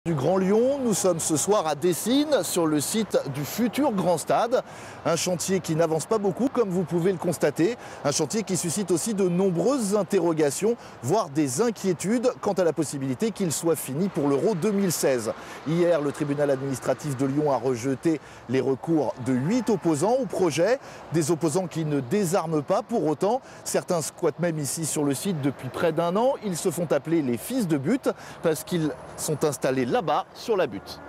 Du Grand Lyon, nous sommes ce soir à Dessines, sur le site du futur Grand Stade. Un chantier qui n'avance pas beaucoup, comme vous pouvez le constater. Un chantier qui suscite aussi de nombreuses interrogations, voire des inquiétudes quant à la possibilité qu'il soit fini pour l'Euro 2016. Hier, le tribunal administratif de Lyon a rejeté les recours de 8 opposants au projet. Des opposants qui ne désarment pas pour autant. Certains squattent même ici sur le site depuis près d'un an. Ils se font appeler les fils de but parce qu'ils sont installés là-bas, sur la butte.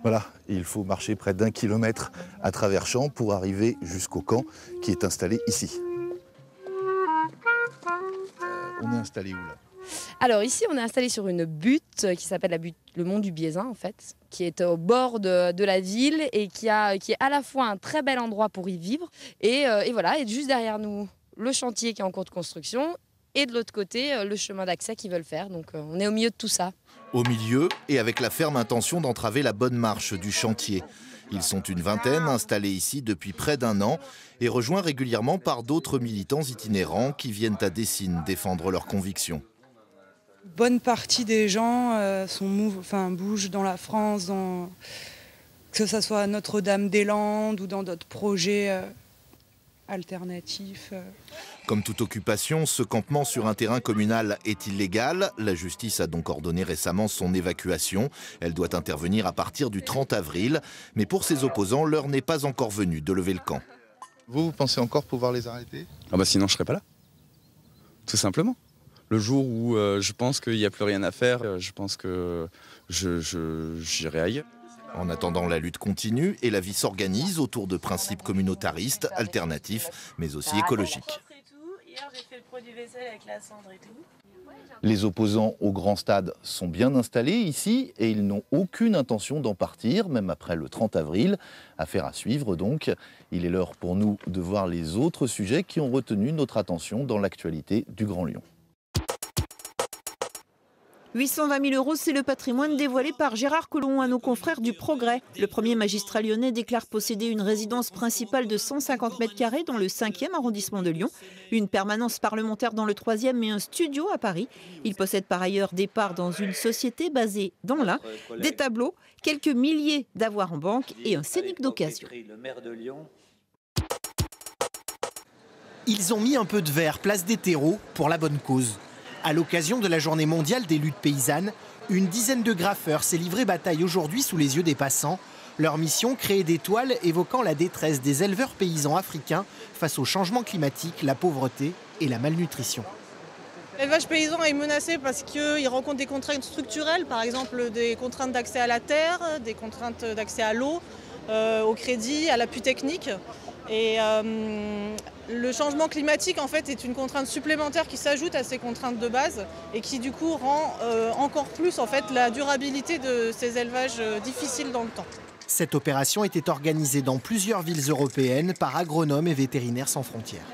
Voilà, il faut marcher près d'1 kilomètre à travers champs pour arriver jusqu'au camp qui est installé ici. On est installé où là? Alors ici, on est installé sur une butte qui s'appelle la butte Le Mont du Biézin en fait, qui est au bord de la ville et qui est à la fois un très bel endroit pour y vivre et voilà, et juste derrière nous, le chantier qui est en cours de construction et de l'autre côté, le chemin d'accès qu'ils veulent faire. Donc on est au milieu de tout ça. Au milieu et avec la ferme intention d'entraver la bonne marche du chantier. Ils sont une vingtaine installés ici depuis près d'un an et rejoints régulièrement par d'autres militants itinérants qui viennent à Dessines défendre leurs convictions. Bonne partie des gens bougent dans la France, que ce soit à Notre-Dame-des-Landes ou dans d'autres projets alternatifs. Comme toute occupation, ce campement sur un terrain communal est illégal. La justice a donc ordonné récemment son évacuation. Elle doit intervenir à partir du 30 avril. Mais pour ses opposants, l'heure n'est pas encore venue de lever le camp. Vous pensez encore pouvoir les arrêter? Sinon je ne serais pas là, tout simplement. Le jour où je pense qu'il n'y a plus rien à faire, je pense que j'irai ailleurs. En attendant, la lutte continue et la vie s'organise autour de principes communautaristes, alternatifs, mais aussi écologiques. Les opposants au Grand Stade sont bien installés ici et ils n'ont aucune intention d'en partir, même après le 30 avril. Affaire à suivre donc. Il est l'heure pour nous de voir les autres sujets qui ont retenu notre attention dans l'actualité du Grand Lyon. 820 000 €, c'est le patrimoine dévoilé par Gérard Collomb à nos confrères du Progrès. Le premier magistrat lyonnais déclare posséder une résidence principale de 150 mètres carrés dans le 5e arrondissement de Lyon, une permanence parlementaire dans le 3e et un studio à Paris. Il possède par ailleurs des parts dans une société basée dans l'Ain, des tableaux, quelques milliers d'avoirs en banque et un scénic d'occasion. Ils ont mis un peu de verre, place des terreaux, pour la bonne cause. À l'occasion de la journée mondiale des luttes paysannes, une dizaine de graffeurs s'est livré bataille aujourd'hui sous les yeux des passants. Leur mission, créer des toiles évoquant la détresse des éleveurs paysans africains face au changement climatique, la pauvreté et la malnutrition. L'élevage paysan est menacé parce qu'il rencontre des contraintes structurelles, par exemple des contraintes d'accès à la terre, des contraintes d'accès à l'eau, au crédit, à l'appui technique. Et le changement climatique en fait est une contrainte supplémentaire qui s'ajoute à ces contraintes de base et qui du coup rend encore plus en fait la durabilité de ces élevages difficiles dans le temps. Cette opération était organisée dans plusieurs villes européennes par Agronomes et Vétérinaires sans frontières.